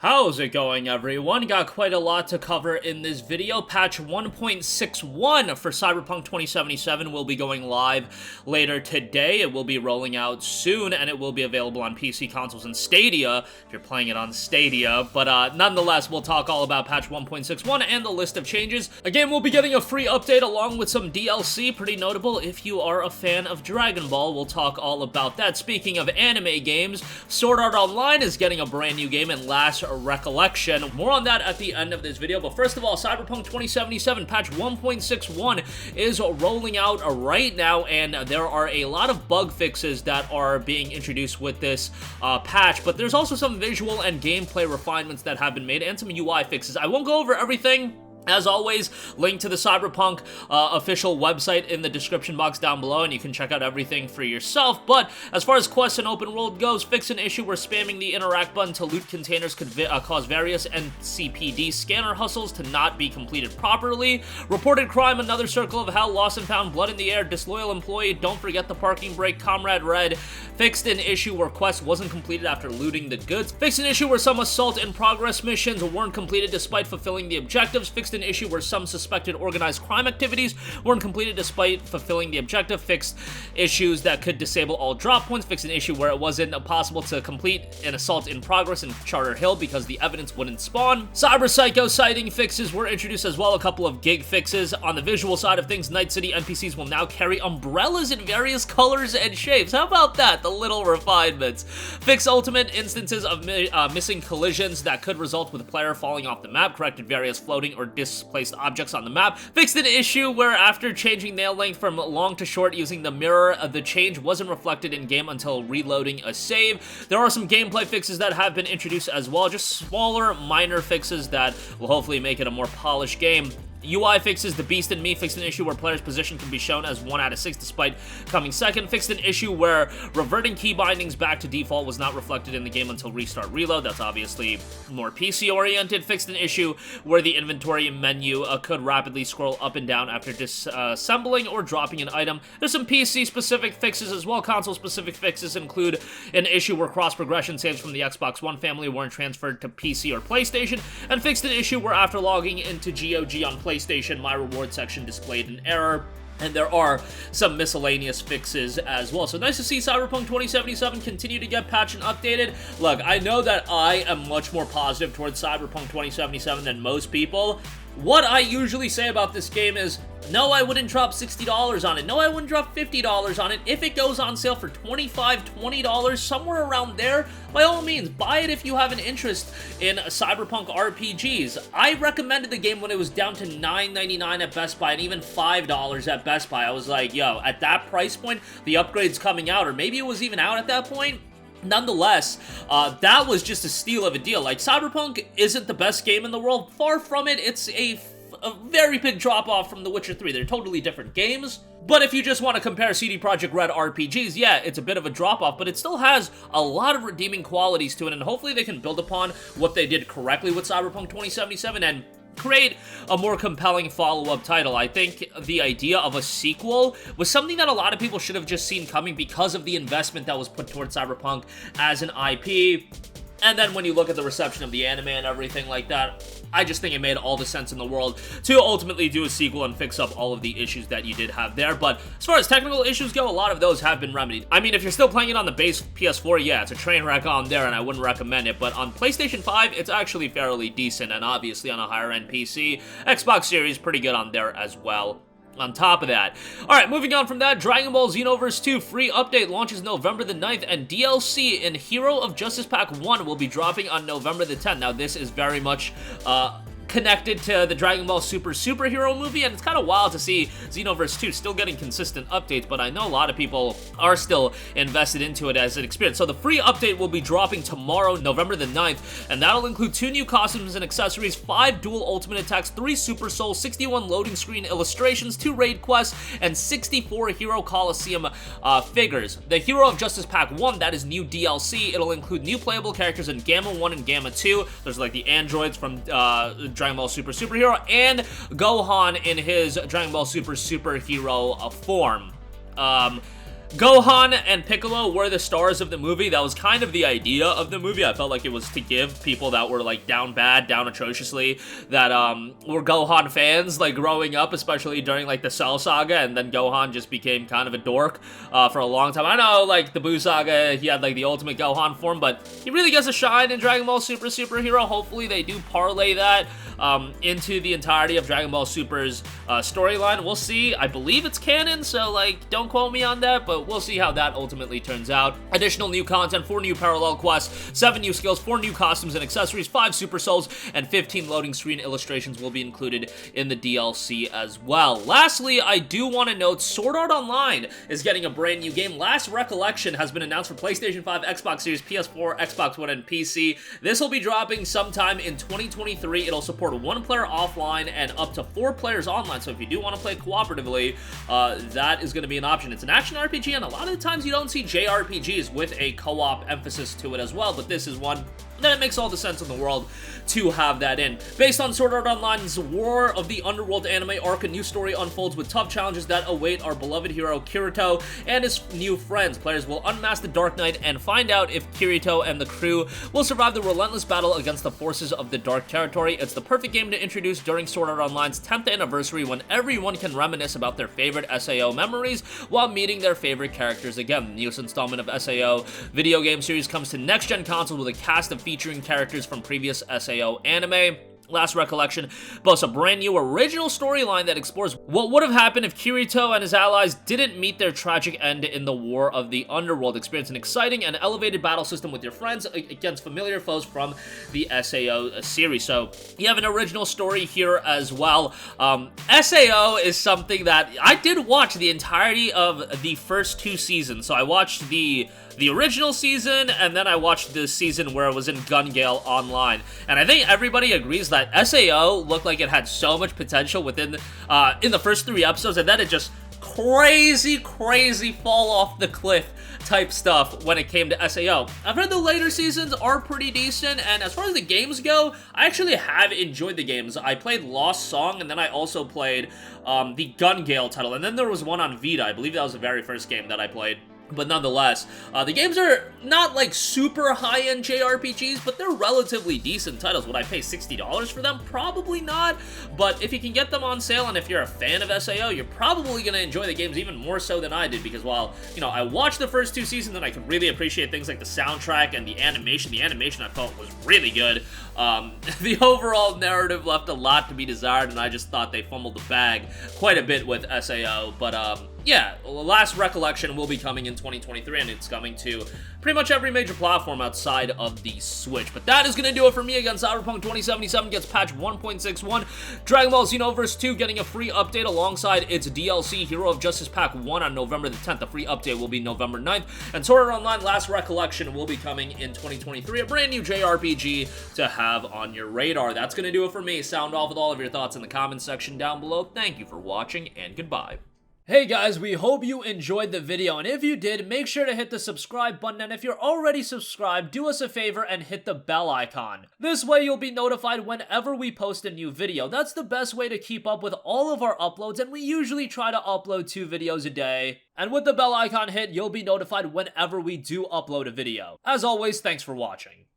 How's it going, everyone? Got quite a lot to cover in this video. Patch 1.61 for Cyberpunk 2077 will be going live later today. It will be rolling out soon, and it will be available on PC, consoles, and Stadia, if you're playing it on Stadia. But nonetheless, we'll talk all about Patch 1.61 and the list of changes. Again, we'll be getting a free update along with some DLC, pretty notable if you are a fan of Dragon Ball. We'll talk all about that. Speaking of anime games, Sword Art Online is getting a brand new game, and last Recollection. More on that at the end of this video, but first of all, Cyberpunk 2077 patch 1.61 is rolling out right now, and there are a lot of bug fixes that are being introduced with this patch, but there's also some visual and gameplay refinements that have been made, and some UI fixes. I won't go over everything. As always, link to the Cyberpunk official website in the description box down below, and you can check out everything for yourself. But as far as quests and open world goes, fix an issue where spamming the interact button to loot containers could cause various NCPD scanner hustles to not be completed properly. Reported crime, another circle of hell, lost and found, blood in the air, disloyal employee, don't forget the parking brake, Comrade Red. Fixed an issue where quest wasn't completed after looting the goods. Fixed an issue where some assault in progress missions weren't completed despite fulfilling the objectives. Fixed an issue where some suspected organized crime activities weren't completed despite fulfilling the objective. Fixed issues that could disable all drop points. Fixed an issue where it wasn't possible to complete an assault in progress in Charter Hill because the evidence wouldn't spawn. Cyber Psycho sighting fixes were introduced as well, a couple of gig fixes. On the visual side of things, Night City NPCs will now carry umbrellas in various colors and shapes. How about that? The little refinements. Fix ultimate instances of missing collisions that could result with a player falling off the map. Corrected various floating or displaced objects on the map. Fixed an issue where after changing nail length from long to short using the mirror, the change wasn't reflected in game until reloading a save. There are some gameplay fixes that have been introduced as well, just smaller, minor fixes that will hopefully make it a more polished game. UI fixes, The Beast in Me fixed an issue where player's position can be shown as 1 out of 6 despite coming second. Fixed an issue where reverting key bindings back to default was not reflected in the game until restart reload. That's obviously more PC oriented. Fixed an issue where the inventory menu could rapidly scroll up and down after disassembling or dropping an item. There's some PC specific fixes as well. Console specific fixes include an issue where cross progression saves from the Xbox One family weren't transferred to PC or PlayStation, and fixed an issue where after logging into GOG on PlayStation, my reward section displayed an error. And there are some miscellaneous fixes as well. So nice to see Cyberpunk 2077 continue to get patched and updated. Look, I know that I am much more positive towards Cyberpunk 2077 than most people. What I usually say about this game is, no, I wouldn't drop $60 on it. No, I wouldn't drop $50 on it. If it goes on sale for $25, $20, somewhere around there, by all means, buy it if you have an interest in Cyberpunk RPGs. I recommended the game when it was down to $9.99 at Best Buy and even $5 at Best Buy. I was like, yo, at that price point, the upgrade's coming out, or maybe it was even out at that point. Nonetheless, that was just a steal of a deal. Like, Cyberpunk isn't the best game in the world. Far from it. It's a very big drop-off from The Witcher 3. They're totally different games. But if you just want to compare CD Projekt Red RPGs, yeah, it's a bit of a drop-off, but it still has a lot of redeeming qualities to it, and hopefully they can build upon what they did correctly with Cyberpunk 2077 and create a more compelling follow-up title. I think the idea of a sequel was something that a lot of people should have just seen coming because of the investment that was put towards Cyberpunk as an IP. And then when you look at the reception of the anime and everything like that, I just think it made all the sense in the world to ultimately do a sequel and fix up all of the issues that you did have there. But as far as technical issues go, a lot of those have been remedied. I mean, if you're still playing it on the base PS4, yeah, it's a train wreck on there and I wouldn't recommend it. But on PlayStation 5, it's actually fairly decent, and obviously on a higher-end PC. Xbox Series, pretty good on there as well. On top of that. Alright, moving on from that, Dragon Ball Xenoverse 2 free update launches November the 9th, and DLC in Hero of Justice Pack 1 will be dropping on November the 10th. Now, this is very much connected to the Dragon Ball Super superhero movie, and it's kind of wild to see Xenoverse 2 still getting consistent updates, but I know a lot of people are still invested into it as an experience. So the free update will be dropping tomorrow, November the 9th, and that'll include 2 new costumes and accessories, 5 dual ultimate attacks, 3 super souls, 61 loading screen illustrations, 2 raid quests, and 64 Hero Coliseum figures. The Hero of Justice Pack 1, that is new DLC. It'll include new playable characters in Gamma 1 and Gamma 2. There's like the androids from Dragon Ball Super Superhero, and Gohan in his Dragon Ball Super Superhero form. Gohan and Piccolo were the stars of the movie. That was kind of the idea of the movie. I felt like it was to give people that were like down bad, down atrociously, that were Gohan fans like growing up, especially during like the Cell Saga, and then Gohan just became kind of a dork for a long time. I know like the Buu Saga, he had like the ultimate Gohan form, but he really gets a shine in Dragon Ball Super Superhero. Hopefully they do parlay that into the entirety of Dragon Ball Super's storyline. We'll see. I believe it's canon, so like don't quote me on that, but we'll see how that ultimately turns out. Additional new content, 4 new parallel quests, 7 new skills, 4 new costumes and accessories, 5 super souls, and 15 loading screen illustrations will be included in the DLC as well. Lastly, I do want to note Sword Art Online is getting a brand new game. Last Recollection has been announced for PlayStation 5, Xbox Series, PS4, Xbox One, and PC. This will be dropping sometime in 2023. It'll support 1 player offline and up to 4 players online, so if you do want to play cooperatively, that is going to be an option. It's an action RPG, and a lot of the times you don't see JRPGs with a co-op emphasis to it as well, but this is one then it makes all the sense in the world to have that in. Based on Sword Art Online's War of the Underworld anime arc, a new story unfolds with tough challenges that await our beloved hero Kirito and his new friends. Players will unmask the Dark Knight and find out if Kirito and the crew will survive the relentless battle against the forces of the Dark Territory. It's the perfect game to introduce during Sword Art Online's 10th anniversary, when everyone can reminisce about their favorite SAO memories while meeting their favorite characters again. The newest installment of SAO video game series comes to next-gen consoles with a cast of featuring characters from previous SAO anime. Last Recollection boasts a brand new original storyline that explores what would have happened if Kirito and his allies didn't meet their tragic end in the War of the Underworld. Experience an exciting and elevated battle system with your friends against familiar foes from the SAO series. So you have an original story here as well. SAO is something that I did watch the entirety of the first 2 seasons. So I watched the original season, and then I watched the season where it was in Gun Gale Online. And I think everybody agrees that SAO looked like it had so much potential within in the first 3 episodes, and then it just crazy fall off the cliff type stuff when it came to SAO. I've heard the later seasons are pretty decent, and as far as the games go, I actually have enjoyed the games. I played Lost Song, and then I also played the Gun Gale title, and then there was one on Vita. I believe that was the very first game that I played. But nonetheless, the games are not like super high-end JRPGs, but they're relatively decent titles. Would I pay $60 for them? Probably not. But if you can get them on sale, and if you're a fan of SAO, you're probably going to enjoy the games even more so than I did, because while, you know, I watched the first 2 seasons and I could really appreciate things like the soundtrack and the animation. The animation I felt was really good. The overall narrative left a lot to be desired, and I just thought they fumbled the bag quite a bit with SAO. But yeah, Last Recollection will be coming in 2023, and it's coming to pretty much every major platform outside of the Switch. But that is going to do it for me. Again, Cyberpunk 2077 gets patch 1.61. Dragon Ball Xenoverse 2 getting a free update alongside its DLC, Hero of Justice Pack 1 on November the 10th. The free update will be November 9th. And Sword Art Online Last Recollection will be coming in 2023, a brand new JRPG to have on your radar. That's going to do it for me. Sound off with all of your thoughts in the comments section down below. Thank you for watching, and goodbye. Hey guys, we hope you enjoyed the video, and if you did, make sure to hit the subscribe button, and if you're already subscribed, do us a favor and hit the bell icon. This way you'll be notified whenever we post a new video. That's the best way to keep up with all of our uploads, and we usually try to upload 2 videos a day. And with the bell icon hit, you'll be notified whenever we do upload a video. As always, thanks for watching.